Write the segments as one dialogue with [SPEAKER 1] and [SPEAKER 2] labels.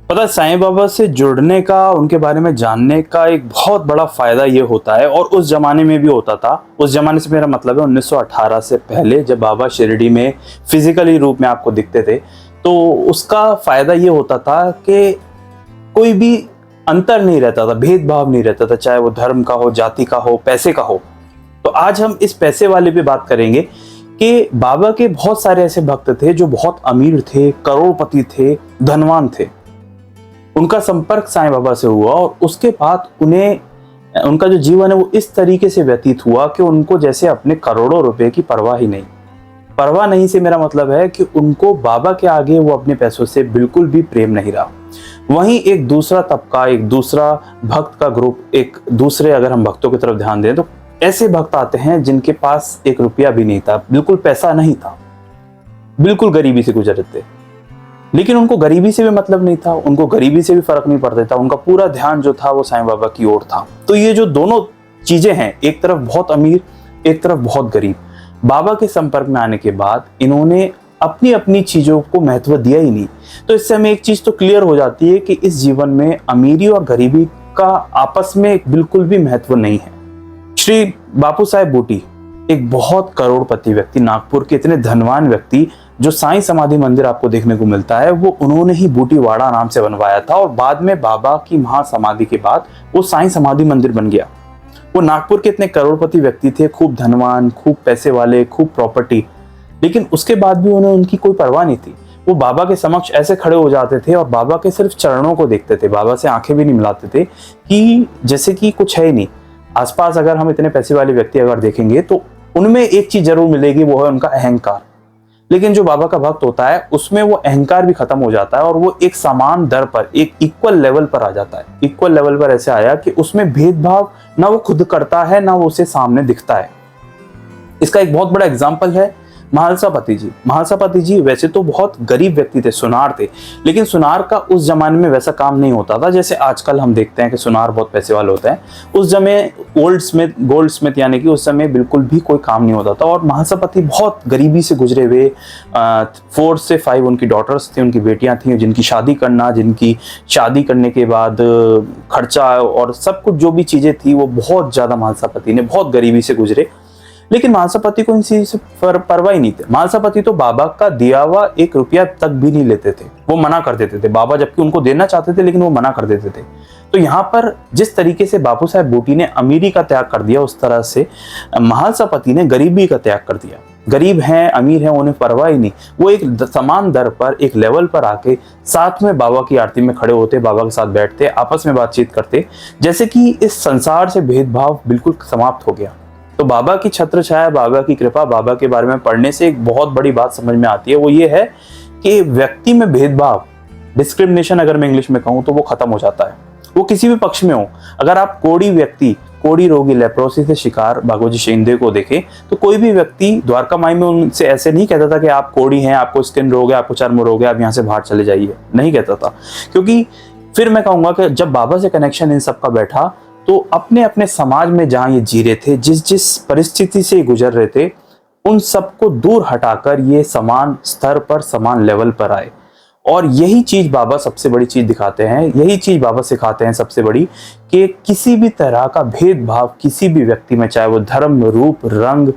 [SPEAKER 1] पता है, साईं बाबा से जुड़ने का, उनके बारे में जानने का एक बहुत बड़ा फायदा ये होता है, और उस जमाने में भी होता था। उस जमाने से मेरा मतलब है 1918 से पहले, जब बाबा शिरडी में फिजिकली रूप में आपको दिखते थे, तो उसका फायदा ये होता था कि कोई भी अंतर नहीं रहता था, भेदभाव नहीं रहता था, चाहे वो धर्म का हो, जाति का हो, पैसे का हो। तो आज हम इस पैसे वाले पे बात करेंगे कि बाबा के बहुत सारे ऐसे भक्त थे जो बहुत अमीर थे, करोड़पति थे, धनवान थे। उनका संपर्क साईं बाबा से हुआ और उसके बाद उन्हें, उनका जो जीवन है वो इस तरीके से व्यतीत हुआ कि उनको जैसे अपने करोड़ों रुपए की परवाह ही नहीं। परवाह नहीं से मेरा मतलब है कि उनको बाबा के आगे वो अपने पैसों से बिल्कुल भी प्रेम नहीं रहा। वहीं एक दूसरा तबका, एक दूसरा भक्त का ग्रुप, एक दूसरे, अगर हम भक्तों की तरफ ध्यान दें तो ऐसे भक्त आते हैं जिनके पास एक रुपया भी नहीं था, बिल्कुल पैसा नहीं था, बिल्कुल गरीबी से गुजर रहे थे। लेकिन उनको गरीबी से भी मतलब नहीं था, उनको गरीबी से भी फर्क नहीं पड़ता था, उनका पूरा ध्यान जो था वो साईं बाबा की ओर था। तो ये जो दोनों चीजें हैं, एक तरफ बहुत अमीर, एक तरफ बहुत गरीब, बाबा के संपर्क में आने के बाद इन्होंने अपनी अपनी चीजों को महत्व दिया ही नहीं। तो इससे हमें एक चीज तो क्लियर हो जाती है कि इस जीवन में अमीरी और गरीबी का आपस में बिल्कुल भी महत्व नहीं है। श्री बापू साहेब बूटी एक बहुत करोड़पति व्यक्ति, नागपुर के इतने धनवान व्यक्ति, जो साईं समाधि मंदिर आपको देखने को मिलता है वो उन्होंने ही बूटीवाड़ा नाम से बनवाया था, और बाद में बाबा की महासमाधि के बाद वो साईं समाधि मंदिर बन गया। वो नागपुर के इतने करोड़पति व्यक्ति थे, खूब धनवान, खूब पैसे वाले, खूब प्रॉपर्टी, लेकिन उसके बाद भी उन्हें उनकी कोई परवाह नहीं थी। वो बाबा के समक्ष ऐसे खड़े हो जाते थे और बाबा के सिर्फ चरणों को देखते थे, बाबा से आंखें भी नहीं मिलाते थे, कि जैसे कि कुछ है ही नहीं। आसपास अगर हम इतने पैसे वाले व्यक्ति अगर देखेंगे तो उनमें एक चीज जरूर मिलेगी, वो है उनका अहंकार। लेकिन जो बाबा का भक्त होता है उसमें वो अहंकार भी खत्म हो जाता है और वो एक समान दर पर, एक इक्वल लेवल पर आ जाता है। इक्वल लेवल पर ऐसे आया कि उसमें भेदभाव ना वो खुद करता है, ना वो उसे सामने दिखता है। इसका एक बहुत बड़ा एग्जाम्पल है महालसापति जी। महालसापति जी वैसे तो बहुत गरीब व्यक्ति थे, सुनार थे, लेकिन सुनार का उस जमाने में वैसा काम नहीं होता था जैसे आजकल हम देखते हैं कि सुनार बहुत पैसे वाले होते हैं। उस समय गोल्ड स्मिथ यानी कि उस समय बिल्कुल भी कोई काम नहीं होता था, और महालसापति बहुत गरीबी से गुजरे हुए 4 से 5 उनकी डॉटर्स थी, उनकी बेटियां थी, जिनकी शादी करना, जिनकी शादी करने के बाद खर्चा और सब कुछ जो भी चीजें थी वो बहुत ज्यादा महालसापति ने बहुत गरीबी से गुजरे। लेकिन महालसापति को इन चीज से परवाह ही नहीं थे। महालसापति तो बाबा का दिया हुआ 1 रुपया तक भी नहीं लेते थे, वो मना कर देते थे। बाबा जबकि उनको देना चाहते थे लेकिन वो मना कर देते थे। तो यहाँ पर जिस तरीके से बापू साहेब बूटी ने अमीरी का त्याग कर दिया, उस तरह से महालसापति ने गरीबी का त्याग कर दिया। गरीब हैं, अमीर हैं, उन्हें परवाह ही नहीं। वो एक समान दर पर, एक लेवल पर आके साथ में बाबा की आरती में खड़े होते, बाबा के साथ बैठते, आपस में बातचीत करते, जैसे कि इस संसार से भेदभाव बिल्कुल समाप्त हो गया। तो बाबा की छत्र छाया, बाबा की कृपा, बाबा के बारे में पढ़ने से एक बहुत बड़ी बात समझ में आती है। वो ये है कि व्यक्ति में भेदभाव, डिस्क्रिमिनेशन अगर मैं इंग्लिश में कहूँ तो वो खत्म हो जाता है, वो किसी भी पक्ष में हो। अगर आप कोढ़ी व्यक्ति, कोढ़ी रोगी, लेप्रोसी से शिकार बागोजी शिंदे को देखें तो कोई भी व्यक्ति द्वारका माई में उनसे ऐसे नहीं कहता था कि आप कोढ़ी हैं, आपको स्किन रोग है, आपको चर्म रोग है, आप यहाँ से बाहर चले जाइए, नहीं कहता था। क्योंकि फिर मैं कहूँगा कि जब बाबा से कनेक्शन इन सब का बैठा तो अपने अपने समाज में जहाँ ये जी रहे थे, जिस जिस परिस्थिति से गुजर रहे थे, उन सबको दूर हटाकर ये समान स्तर पर, समान लेवल पर आए। और यही चीज बाबा सबसे बड़ी चीज दिखाते हैं, यही चीज बाबा सिखाते हैं सबसे बड़ी, कि किसी भी तरह का भेदभाव किसी भी व्यक्ति में, चाहे वो धर्म, रूप, रंग,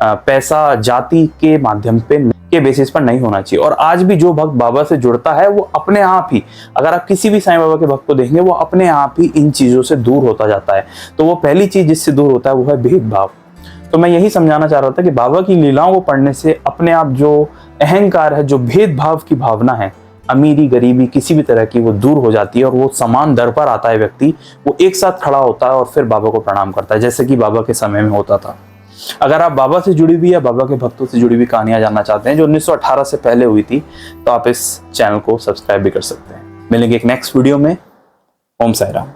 [SPEAKER 1] पैसा, जाति के माध्यम पे के बेसिस पर नहीं होना चाहिए। और आज भी जो भक्त बाबा से जुड़ता है वो अपने आप ही, अगर आप किसी भी साईं बाबा के भक्त को देखेंगे, वो अपने आप ही इन चीजों से दूर होता जाता है। तो वो पहली चीज जिससे दूर होता है वो है भेदभाव। तो मैं यही समझाना चाह रहा था कि बाबा की लीलाओं को पढ़ने से अपने आप जो अहंकार है, जो भेदभाव की भावना है, अमीरी गरीबी किसी भी तरह की, वो दूर हो जाती है और वो समान दर पर आता है व्यक्ति। वो एक साथ खड़ा होता है और फिर बाबा को प्रणाम करता है, जैसे कि बाबा के समय में होता था। अगर आप बाबा से जुड़ी हुई या बाबा के भक्तों से जुड़ी हुई कहानियां जानना चाहते हैं जो 1918 से पहले हुई थी, तो आप इस चैनल को सब्सक्राइब भी कर सकते हैं। मिलेंगे एक नेक्स्ट वीडियो में। ओम साईं राम।